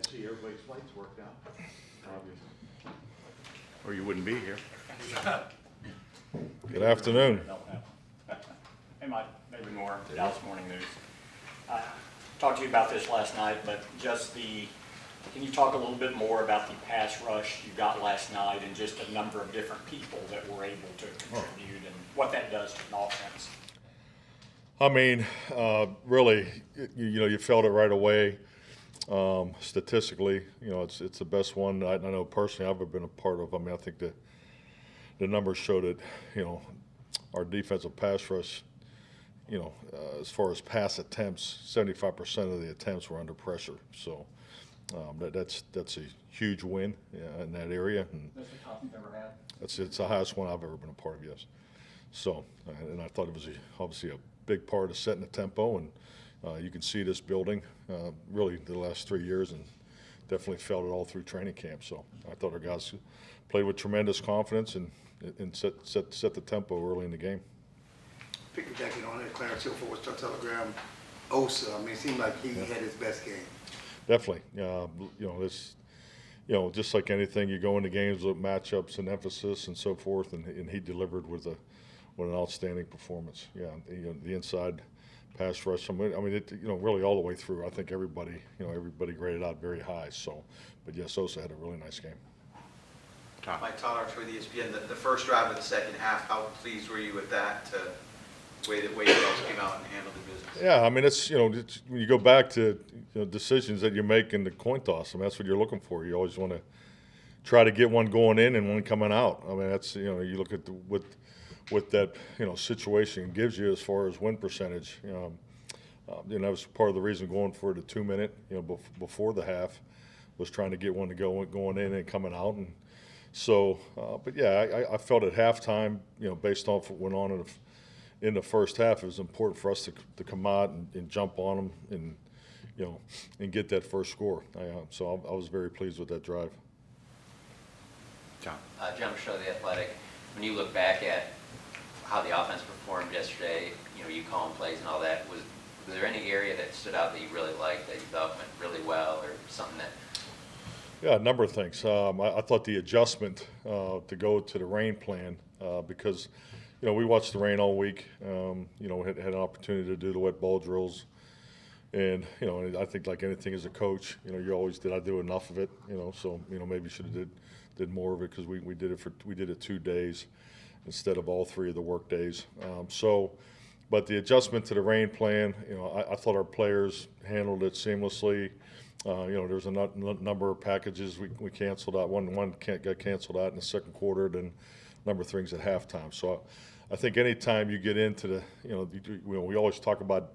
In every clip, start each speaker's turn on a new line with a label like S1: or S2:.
S1: glad to see everybody's flights worked out, obviously. Or you wouldn't be here.
S2: Good afternoon.
S3: Hey, Mike, maybe more, Dallas Morning News. Talked to you about this last night, but just can you talk a little bit more about the pass rush you got last night and just a number of different people that were able to contribute and what that does to an offense?
S2: I mean, really, you felt it right away. Statistically, it's the best one I know personally I've ever been a part of. I mean, I think the numbers showed that, our defensive pass rush, as far as pass attempts, 75% of the attempts were under pressure. So that's a huge win in that area. And
S3: That's the top you've ever had?
S2: it's the highest one I've ever been a part of, yes. So, and I thought it was obviously a big part of setting the tempo, and you can see this building really the last 3 years, and definitely felt it all through training camp. So I thought our guys played with tremendous confidence and set the tempo early in the game.
S4: Piggybacking on that, Clarence Hill for Star Telegram, Osa, I mean, it seemed like he had his best game.
S2: Definitely. Just like anything, you go into games with matchups and emphasis and so forth, and he delivered with an outstanding performance. Yeah, the inside pass rush. I mean, really all the way through. I think everybody graded out very high. So, but yes, Osa had a really nice game.
S5: Mike Todd for the ESPN. The first drive of the second half, how pleased were you with that? Way you guys came out and handled the business.
S2: Yeah, I mean, it's when you go back to decisions that you make in the coin toss. I mean, that's what you're looking for. You always want to try to get one going in and one coming out. I mean, that's you look at what that situation gives you as far as win percentage. That was part of the reason going for the 2 minute before the half was trying to get one to going in and coming out. And so, but yeah, I felt at halftime, based off what went on in the first half, it was important for us to come out and jump on them and get that first score. So I was very pleased with that drive.
S1: John.
S6: John Show, The Athletic. When you look back at how the offense performed yesterday, you calling plays and all that, was there any area that stood out that you really liked, that you thought went really well, or something that? Yeah,
S2: a number of things. I thought the adjustment to go to the rain plan because we watched the rain all week. Had an opportunity to do the wet ball drills, and I think like anything as a coach, you always did I do enough of it? So maybe should have did more of it because we did it 2 days instead of all 3 of the work days. But the adjustment to the rain plan, I thought our players handled it seamlessly. There's a number of packages we canceled out. One got canceled out in the second quarter, then a number of things at halftime. So I think anytime you get into the, we always talk about,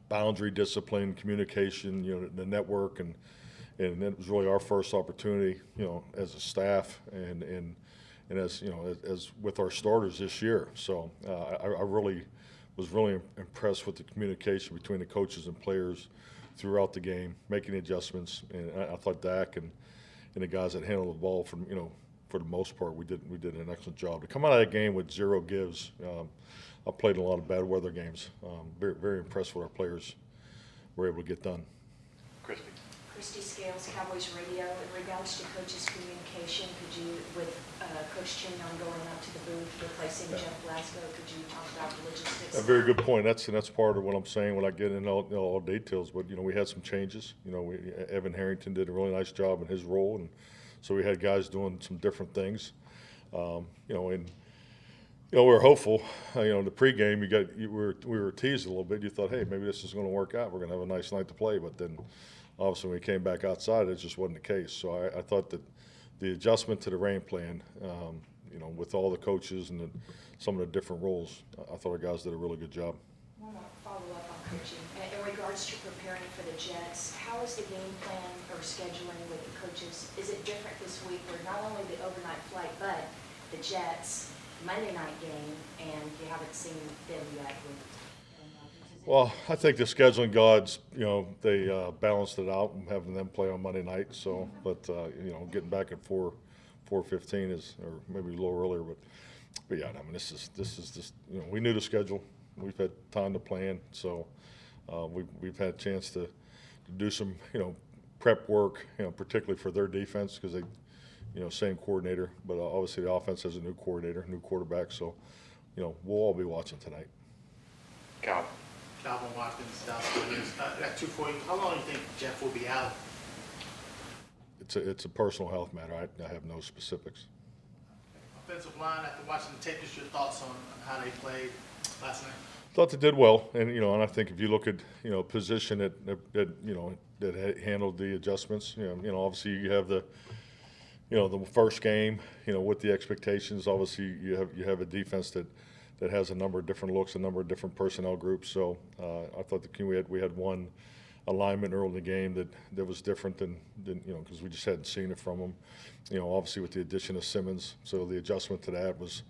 S2: boundary discipline, communication, the network, and that was really our first opportunity, as a staff and as as with our starters this year. So I really was really impressed with the communication between the coaches and players throughout the game, making adjustments, and I thought Dak and the guys that handled the ball for the most part, we did an excellent job. To come out of that game with 0 gives, I played in a lot of bad weather games. Very, very impressed with our players were able to get done.
S7: Christy Scales, Cowboys Radio. In regards to coaches' communication, could you, with Coach Chinyon going up to the booth, replacing Jeff Glasgow, could you talk about the logistics?
S2: A very good point. That's part of what I'm saying when I get into all details. But we had some changes. Evan Harrington did a really nice job in his role, and so we had guys doing some different things. And we were hopeful. In the pregame, we were teased a little bit. You thought, hey, maybe this is going to work out. We're going to have a nice night to play. But then, obviously, when we came back outside, it just wasn't the case. So I thought that the adjustment to the rain plan, with all the coaches and some of the different roles, I thought our guys did a really good job.
S7: One more follow-up on coaching. In regards to preparing for the Jets, how is the game plan or scheduling with the coaches? Is it different this week where not only the overnight flight, but the Jets Monday night game, and you haven't seen them yet?
S2: Well, I think the scheduling gods, they balanced it out and having them play on Monday night. So, but getting back at 4:15 is, or maybe a little earlier, but yeah, I mean, this is just we knew the schedule. We've had time to plan, so we've had a chance to do some prep work, particularly for their defense because they, same coordinator, but obviously the offense has a new coordinator, new quarterback. So, we'll all be watching tonight.
S1: Cal.
S8: Calvin Watkins, Dallas Cowboys. Got two for you. How long do you think Jeff will be out?
S2: It's a personal health matter. I have no specifics.
S8: Offensive line, after watching the tape, just your thoughts on how they played last night?
S2: Thought they did well, and and I think if you look at position that handled the adjustments, obviously you have the the first game, with the expectations. Obviously you have a defense that has a number of different looks, a number of different personnel groups. So I thought we had one alignment early in the game that was different than because we just hadn't seen it from them. Obviously with the addition of Simmons, so the adjustment to that was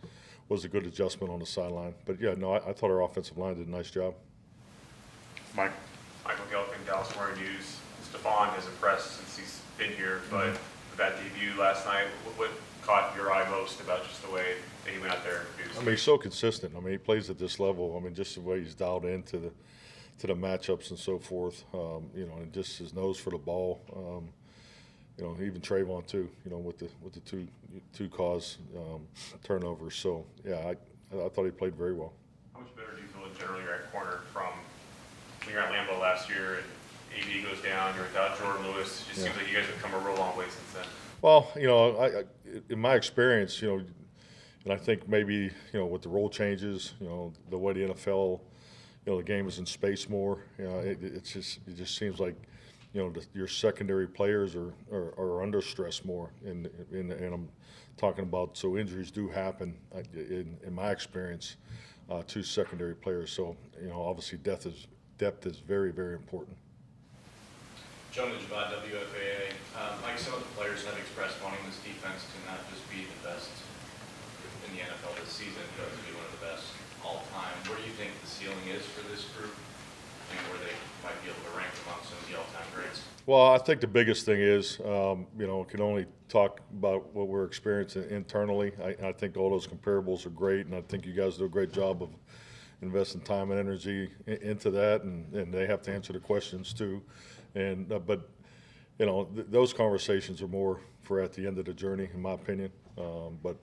S2: a good adjustment on the sideline. But yeah, no, I thought our offensive line did a nice job.
S1: Mike.
S9: Michael Gallup in Dallas Morning News. Stephon has impressed since he's been here, but with that debut last night, what caught your eye most about just the way that he went out there and produced?
S2: I mean, he's so consistent. I mean, he plays at this level. I mean, just the way he's dialed into the matchups and so forth. And just his nose for the ball. Even Trayvon too. With the two cause turnovers. So yeah, I thought he played very well.
S9: How much better do you feel in general you're at corner from when you're at Lambeau last year and AD goes down, you're without Jordan Lewis? It just seems like you guys have come a real long way since then.
S2: Well, in my experience, and I think maybe, with the rule changes, the way the NFL, the game is in space more, it just seems like, your secondary players are under stress more. And I'm talking about, so injuries do happen, in my experience, to secondary players. So, obviously depth is very, very important.
S10: Jonah Javad, WFAA. Mike, some of the players have expressed wanting this defense to not just be the best in the NFL this season, but to be one of the best all time. Where do you think the ceiling is for this group, and where they might be able to rank among some of the all-time greats?
S2: Well, I think the biggest thing is, can only talk about what we're experiencing internally. I think all those comparables are great, and I think you guys do a great job of investing time and energy into that, and they have to answer the questions too. And but those conversations are more for at the end of the journey, in my opinion. But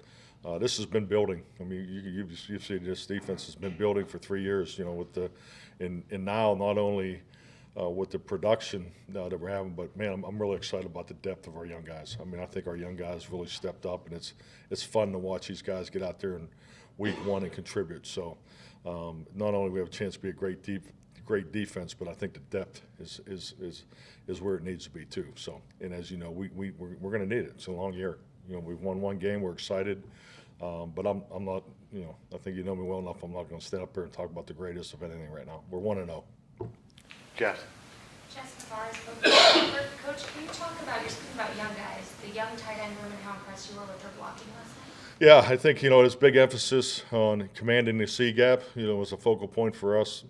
S2: this has been building. I mean, you've seen this defense has been building for 3 years. And now not only with the production that we're having, but man, I'm really excited about the depth of our young guys. I mean, I think our young guys really stepped up, and it's fun to watch these guys get out there in week one and contribute. So not only do we have a chance to be a great defense, but I think the depth is where it needs to be too. So, and as you know, we're going to need it. It's a long year. We've won one game. We're excited, but I'm not. I think you know me well enough. I'm not going to stand up here and talk about the greatest of anything right now. We're 1-0.
S1: Jess.
S11: Jess Coach, can you talk about, you're speaking about young guys, the young tight end room and how impressed you were with their blocking last night?
S2: Yeah, I think there's big emphasis on commanding the C gap. Was a focal point for us.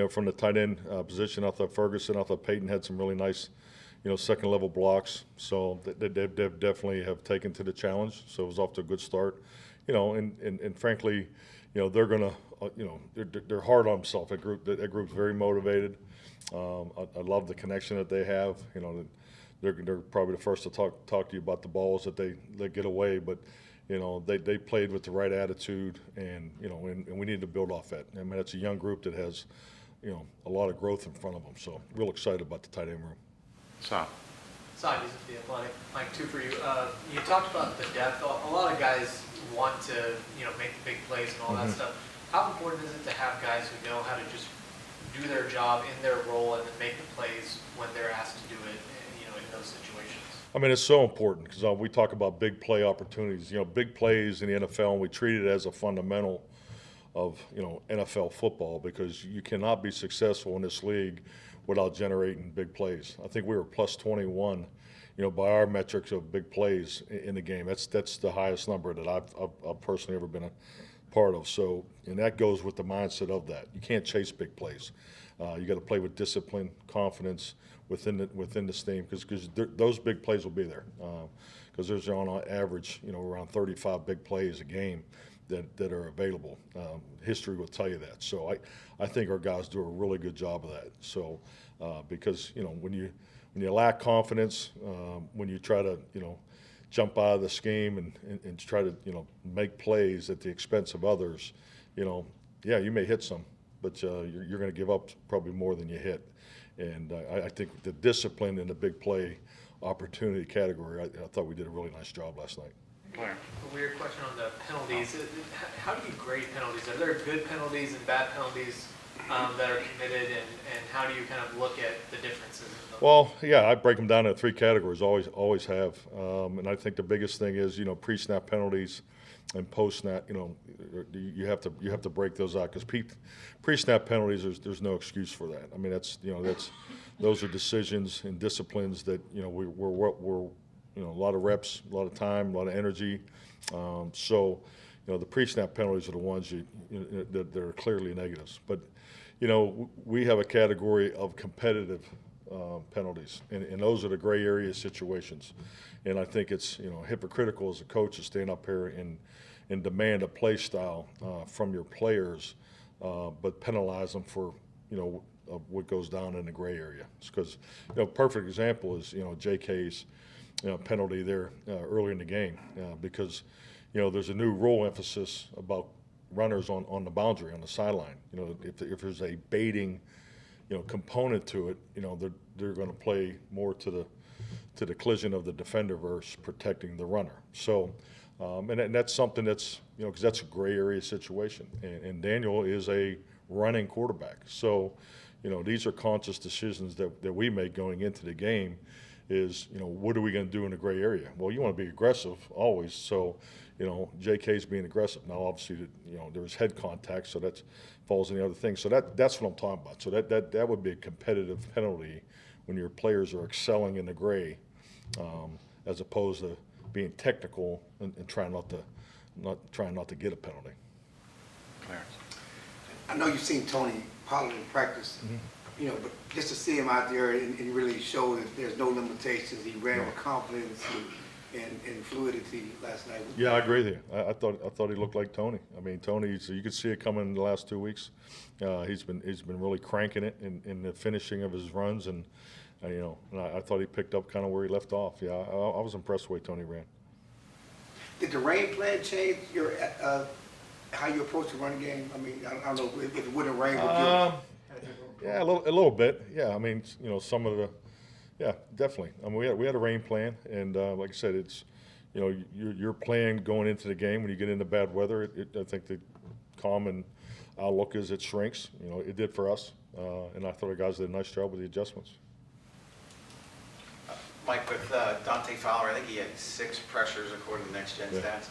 S2: From the tight end position. I thought Ferguson, I thought Peyton had some really nice, second level blocks. So they definitely have taken to the challenge. So it was off to a good start. And frankly, they're gonna, they're hard on themselves. That group's very motivated. I love the connection that they have. They're probably the first to talk to you about the balls that they get away, but they played with the right attitude, and and we need to build off that. I mean, it's a young group that has a lot of growth in front of them. So real excited about the tight end room.
S1: Sam.
S8: Side is the athletic. Mike, two for you. You talked about the depth. A lot of guys want to, make the big plays and all that stuff. How important is it to have guys who know how to just do their job in their role and then make the plays when they're asked to do it, in those situations?
S2: I mean, it's so important because we talk about big play opportunities. Big plays in the NFL, and we treat it as a fundamental of NFL football, because you cannot be successful in this league without generating big plays. I think we were plus 21, by our metrics of big plays in the game. That's the highest number that I've personally ever been a part of. So, and that goes with the mindset of that. You can't chase big plays. You got to play with discipline, confidence within the scheme, because those big plays will be there. Because there's on average, around 35 big plays a game that are available. History will tell you that. So I think our guys do a really good job of that. So because when when you lack confidence, when you try to, jump out of the scheme and try to, make plays at the expense of others, yeah, you may hit some, but you're going to give up probably more than you hit. And I think the discipline in the big play opportunity category, I thought we did a really nice job last night.
S8: A weird question on the penalties. How do you grade penalties? Are there good penalties and bad penalties that are committed, and how do you kind of look at the differences in them?
S2: Well, yeah, I break them down into 3 categories, always have. And I think the biggest thing is, pre-snap penalties and post-snap, you have to break those out, because pre-snap penalties, there's no excuse for that. I mean, those are decisions and disciplines that, we're a lot of reps, a lot of time, a lot of energy. So, the pre-snap penalties are the ones that are clearly negatives. But, we have a category of competitive penalties, and those are the gray area situations. And I think it's, hypocritical as a coach to stand up here and demand a play style from your players, but penalize them for, of what goes down in the gray area. Because, perfect example is, JK's penalty there early in the game, because there's a new rule emphasis about runners on the boundary, on the sideline. If there's a baiting component to it, they're going to play more to the collision of the defender versus protecting the runner. So and that's something that's because that's a gray area situation, and Daniel is a running quarterback. So these are conscious decisions that we make going into the game. Is what are we going to do in the gray area? Well, you want to be aggressive always. So JK's being aggressive. Now obviously there was head contact, so that falls in the other thing. So that's what I'm talking about. So that would be a competitive penalty when your players are excelling in the gray, as opposed to being technical and trying not to get a penalty.
S1: Clarence.
S4: I know you've seen Tony Pollard in practice, but just to see him out there and really show that there's no limitations, he ran with confidence and fluidity last night.
S2: Yeah, I agree with you. I thought he looked like Tony. I mean, Tony, so you could see it coming in the last 2 weeks. He's been really cranking it in the finishing of his runs, and I thought he picked up kind of where he left off. Yeah, I was impressed the way Tony ran.
S4: Did the rain plan change your how you approach the running game? I mean, I don't know if it wouldn't rain.
S2: Yeah, a little bit. Yeah, I mean, some of the, yeah, definitely. I mean, we had a rain plan, and like I said, it's, your plan going into the game when you get into bad weather. I think the common outlook is it shrinks. It did for us, and I thought the guys did a nice job with the adjustments.
S5: Mike, with Dante Fowler, I think he had 6 pressures according to the Next Gen stats.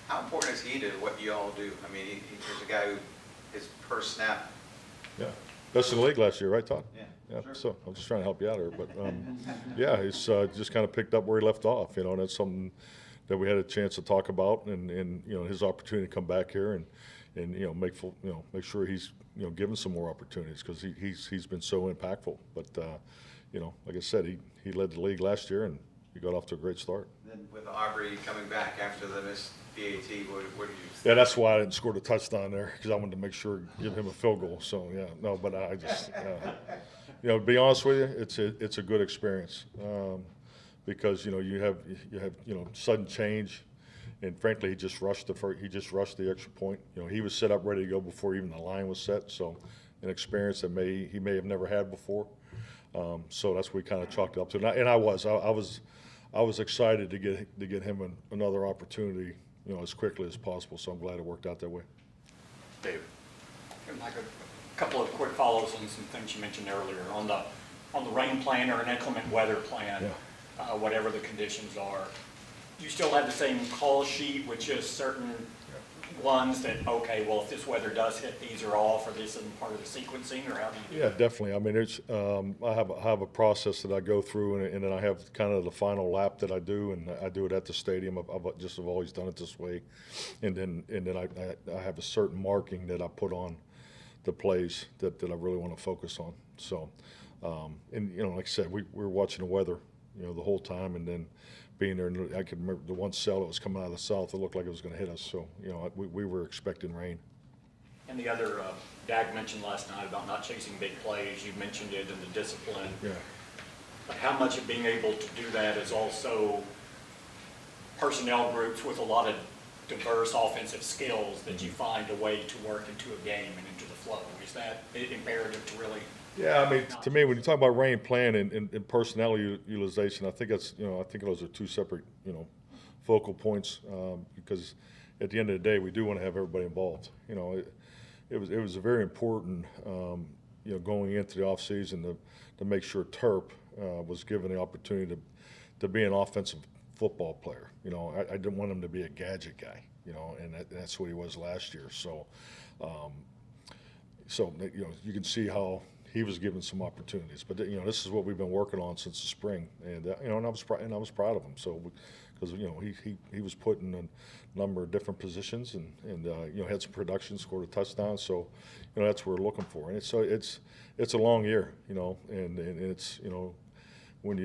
S5: How important is he to what you all do? I mean, he's a guy who his per snap.
S2: Yeah, best in the league last year, right, Todd?
S5: Yeah,
S2: sure. So I'm just trying to help you out here, but yeah, he's just kind of picked up where he left off. And that's something that we had a chance to talk about, and his opportunity to come back here and make sure he's given some more opportunities, because he's been so impactful. But like I said, he led the league last year, and he got off to a great start.
S5: Then with Aubrey coming back after the missed PAT, what did you think?
S2: Yeah, that's why I didn't score the touchdown there, because I wanted to make sure give him a field goal. So yeah, no, but I just to be honest with you, it's a good experience, because you have sudden change, and frankly he just rushed the extra point. He was set up ready to go before even the line was set. So an experience that he may have never had before. So that's what we kind of chalked it up to. And I was excited to get him another opportunity, as quickly as possible. So I'm glad it worked out that way.
S1: David.
S3: Mike, a couple of quick follows on some things you mentioned earlier on the rain plan or an inclement weather plan. Whatever the conditions are. You still have the same call sheet with just certain ones that, okay, well, if this weather does hit, these are off, or this isn't part of the sequencing, or how do you do
S2: Yeah, definitely. I mean, it's I have a process that I go through, and then I have kind of the final lap that I do, and I do it at the stadium. I've always done it this way, and then I have a certain marking that I put on the plays that I really want to focus on. So, and like I said, we were watching the weather, the whole time, and then being there, and I could remember the one cell that was coming out of the south, it looked like it was going to hit us. So, we were expecting rain.
S3: And the other, Dag mentioned last night about not chasing big plays. You mentioned it in the discipline.
S2: Yeah.
S3: but how much of being able to do that is also personnel groups with a lot of diverse offensive skills that you find a way to work into a game and into the flow? Is that imperative to really?
S2: Yeah, I mean, to me, when you talk about rain plan and personnel utilization, I think that's, I think those are two separate, focal points, because at the end of the day, we do want to have everybody involved. It was a very important, going into the offseason to make sure Terp was given the opportunity to be an offensive football player. I didn't want him to be a gadget guy, and that's what he was last year. So, you can see how he was given some opportunities. But this is what we've been working on since the spring, and and I was proud of him. So, because he was put in a number of different positions and had some production, scored a touchdown. So, that's what we're looking for. And it's a long year, and it's when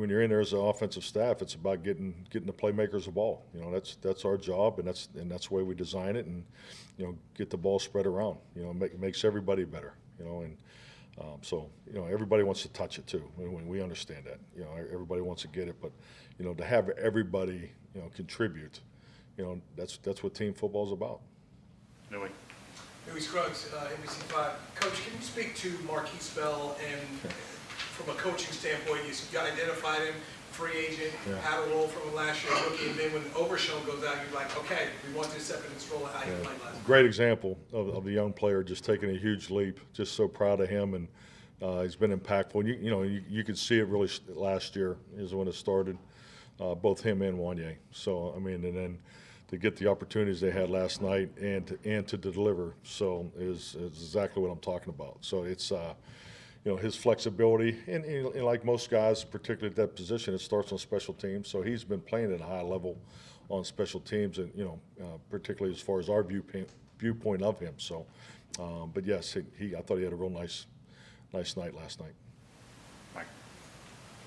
S2: you're in there as an offensive staff, it's about getting the playmakers the ball. That's our job, and that's the way we design it, and get the ball spread around. It makes everybody better. So everybody wants to touch it too. We understand that. Everybody wants to get it, but to have everybody contribute, that's what team football is about.
S9: Louis.
S12: Louis Scruggs, NBC5. Coach, can you speak to Marquise Bell and from a coaching standpoint, you got identified him, free agent, had a role from him last year, rookie, and then when Overshown goes out, you're like, okay, we want this evidence role of how you played last year.
S2: Great example of a young player just taking a huge leap. Just so proud of him, and he's been impactful. You could see it really last year is when it started, both him and Wanye. So and then to get the opportunities they had last night and to deliver, so is exactly what I'm talking about. So it's his flexibility, and like most guys, particularly at that position, it starts on special teams. So he's been playing at a high level on special teams, and particularly as far as our viewpoint of him. So, but yes, I thought he had a real nice night last night.
S9: Mike.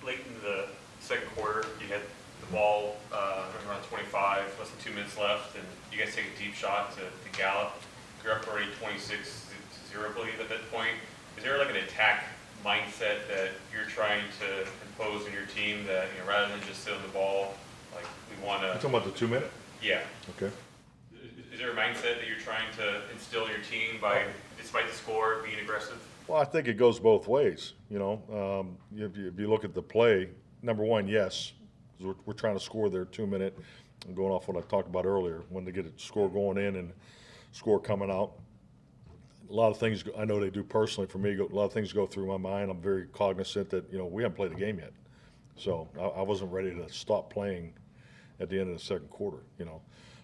S9: Late in the second quarter, you had the ball around 25, less than 2 minutes left, and you guys take a deep shot to Gallup. You're up already 26-0, I believe, at that point. Is there like an attack mindset that you're trying to impose on your team that, rather than just sit on the ball, like we want to?
S2: You're talking about the 2 minute?
S9: Yeah.
S2: Okay.
S9: Is there a mindset that you're trying to instill in your team by, despite the score, being aggressive?
S2: Well, I think it goes both ways. If you look at the play, number one, yes, 'cause we're trying to score their 2 minute. I'm going off what I talked about earlier, when they get a score going in and score coming out. A lot of things I know they do personally for me. A lot of things go through my mind. I'm very cognizant that we haven't played the game yet, so I wasn't ready to stop playing at the end of the second quarter.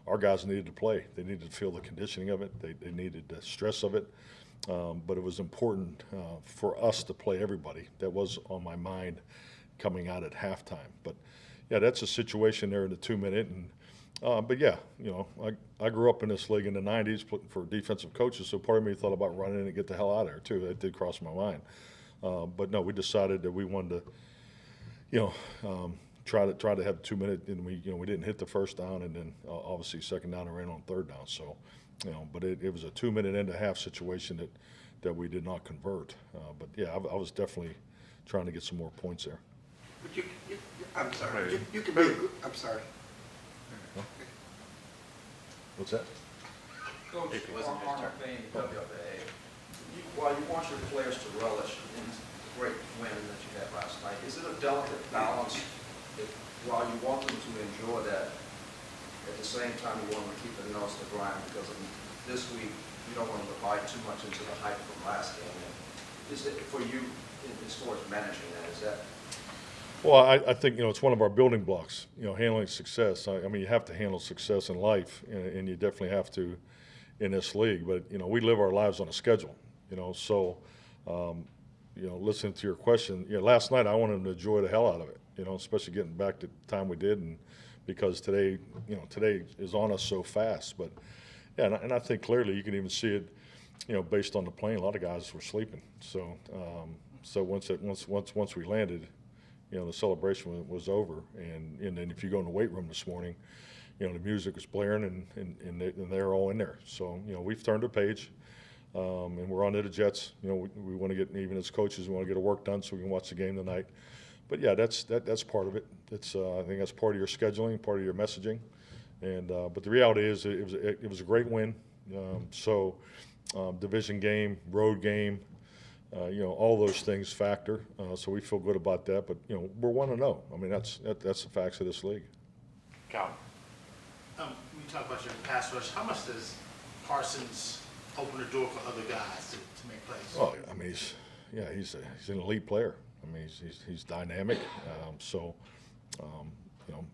S2: Our guys needed to play. They needed to feel the conditioning of it. They needed the stress of it. But it was important for us to play everybody. That was on my mind coming out at halftime. But yeah, that's a situation there in the 2 minute. And but yeah, I grew up in this league in the 90s for defensive coaches, so part of me thought about running in and get the hell out of there too. That did cross my mind. But no, we decided that we wanted to, try to have 2 minute, and we didn't hit the first down, and then obviously second down and ran on third down. So, but it was a 2 minute and a half situation that we did not convert. But yeah, I was definitely trying to get some more points there.
S4: But I'm sorry. You can be a good, I'm sorry.
S2: What's that?
S13: Coach, while you want your players to relish in the great win that you had last night, is it a delicate balance that while you want them to enjoy that, at the same time you want them to keep their nose to the grind, because this week you don't want them to bite too much into the hype from last game? Is it for you, as far as managing that, is that?
S2: Well, I think, it's one of our building blocks, handling success. I mean, you have to handle success in life, and you definitely have to in this league. But, we live our lives on a schedule, So, listening to your question, last night I wanted them to enjoy the hell out of it, especially getting back to the time we did, and because today is on us so fast. But, yeah, and I think clearly you can even see it, based on the plane. A lot of guys were sleeping. So, once we landed, the celebration was over, and then if you go in the weight room this morning, the music was blaring, and they're all in there. So we've turned a page, and we're on to the Jets. We want to get, even as coaches, we want to get our work done so we can watch the game tonight. but yeah, that's part of it. It's I think that's part of your scheduling, part of your messaging, and but the reality is it was a great win. Division game, road game, all those things factor. So we feel good about that. But we're 1-0. I mean that's the facts of this league.
S1: Cal.
S14: When you talk about your pass rush, how much does Parsons open the door for other guys to make plays?
S2: Oh, I mean he's an elite player. I mean he's dynamic.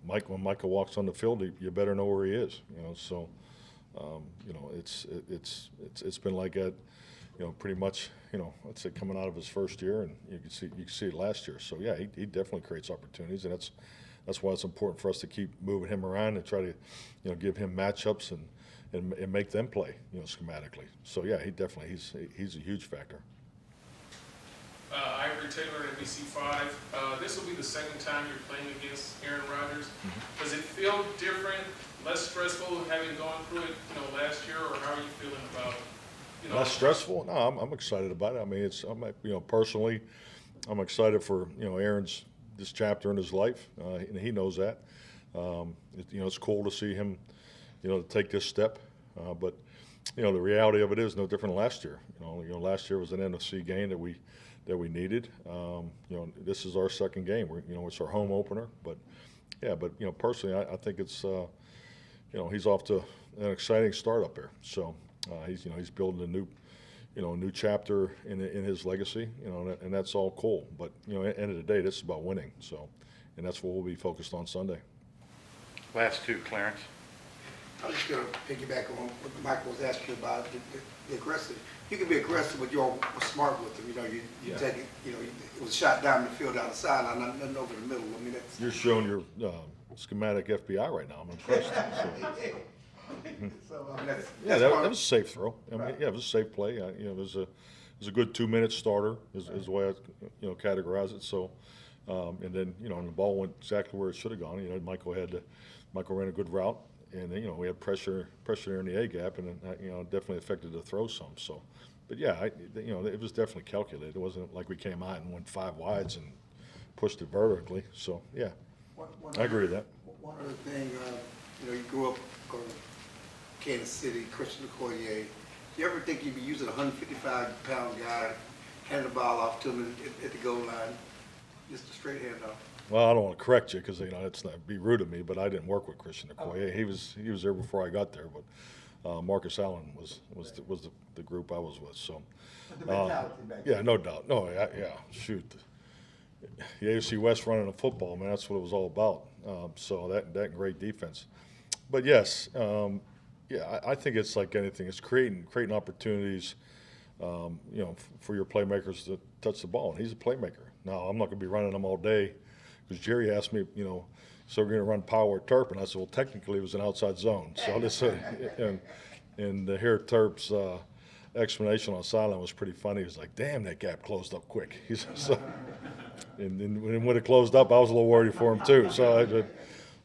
S2: Mike, when Michael walks on the field, you better know where he is. It's been like that, pretty much, let's say coming out of his first year, and you can see it last year. So yeah, he definitely creates opportunities, and that's why it's important for us to keep moving him around and try to, give him matchups and make them play, schematically. So yeah, he's a huge factor.
S15: Ivory Taylor, NBC5. This will be the second time you're playing against Aaron Rodgers.
S2: Mm-hmm.
S15: Does it feel different, less stressful having gone through it, last year, or how are you feeling about,
S2: Less stressful? No, I'm excited about it. I mean, personally, I'm excited for Aaron's this chapter in his life, and he knows that. It's cool to see him, to take this step, but the reality of it is no different than last year. Last year was an NFC game that we needed. This is our second game. It's our home opener, but personally, I think it's he's off to an exciting start up there. So he's building a new chapter in his legacy, and that's all cool. But at the end of the day, this is about winning. So, and that's what we'll be focused on Sunday.
S1: Last two, Clarence.
S4: I'm just going to piggyback on what Michael was asking about the aggressive. You can be aggressive, but you're smart with them. You take it. It was shot down the field down the sideline, nothing over the middle. I mean, that's.
S2: You're showing your schematic FBI right now. I'm impressed. That was a safe throw. I mean, it was a safe play. It was a good 2-minute starter is the way I categorize it. So, and then and the ball went exactly where it should have gone. Michael ran a good route. And then, we had pressure in the A gap, and it definitely affected the throw some. So, but yeah, it was definitely calculated. It wasn't like we came out and went 5 wides and pushed it vertically. So yeah, I agree with that.
S4: One other thing, you grew up in Kansas City, Christian McCaffrey. You ever think you'd be using a 155-pound guy, hand the ball off to him at the goal line, just a straight handoff?
S2: Well, I don't want to correct you because it's not be rude of me, but I didn't work with Christian McCaffrey. He was there before I got there, but Marcus Allen was the group I was with. So yeah, no doubt. No, yeah, shoot, the AFC West running a football, man, that's what it was all about. So that great defense, but yes, I think it's like anything. It's creating opportunities, for your playmakers to touch the ball, and he's a playmaker. Now I'm not going to be running them all day. Because Jerry asked me, so we're going to run power Terp, and I said, well, technically it was an outside zone. So this, and here Terp's explanation on sideline was pretty funny. He was like, "Damn, that gap closed up quick." And when it closed up, I was a little worried for him too. So,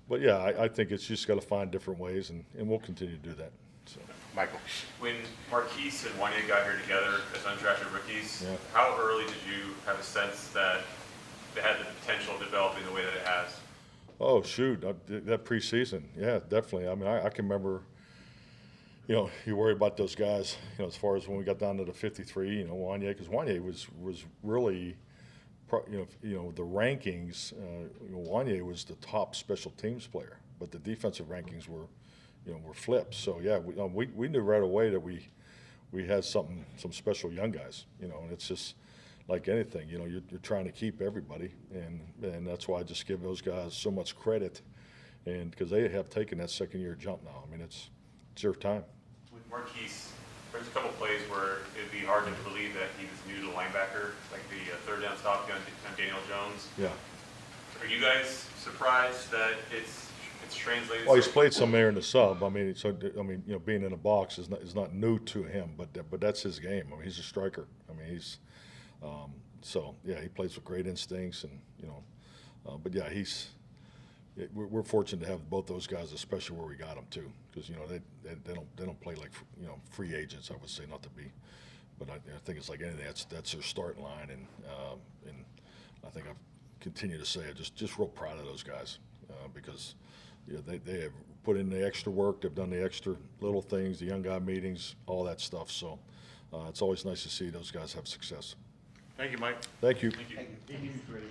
S2: but yeah, I think it's just got to find different ways, and we'll continue to do that. So.
S1: Michael.
S9: When Marquise and Wanya got here together as undrafted rookies,
S2: Yeah.
S9: how early did you have a sense that they had the potential of developing the way that it has?
S2: Oh, shoot, that preseason, yeah, definitely. I mean, I can remember, you worry about those guys, as far as when we got down to the 53, Wanya, because Wanya was really, the rankings, Wanya was the top special teams player, but the defensive rankings were flipped. So, yeah, we knew right away that we had some special young guys, and it's just, like anything, you're trying to keep everybody, and that's why I just give those guys so much credit, and because they have taken that second-year jump now. I mean, it's your time.
S9: With Marquise, there's a couple plays where it'd be hard to believe that he was new to linebacker, like the third down stop on Daniel Jones.
S2: Yeah.
S9: Are you guys surprised that it's translated?
S2: Well, he's played some there in the sub. I mean, being in a box is not new to him, but that's his game. I mean, he's a striker. I mean, he's. So yeah, he plays with great instincts, and but yeah, we're fortunate to have both those guys, especially where we got them too, because they don't play like free agents. I would say, not to be, but I think it's like anything. That's their starting line, and I think I've continue to say it, just real proud of those guys because they have put in the extra work, they've done the extra little things, the young guy meetings, all that stuff. So it's always nice to see those guys have success.
S1: Thank you, Mike.
S2: Thank you.
S1: Thank you.
S12: He's ready.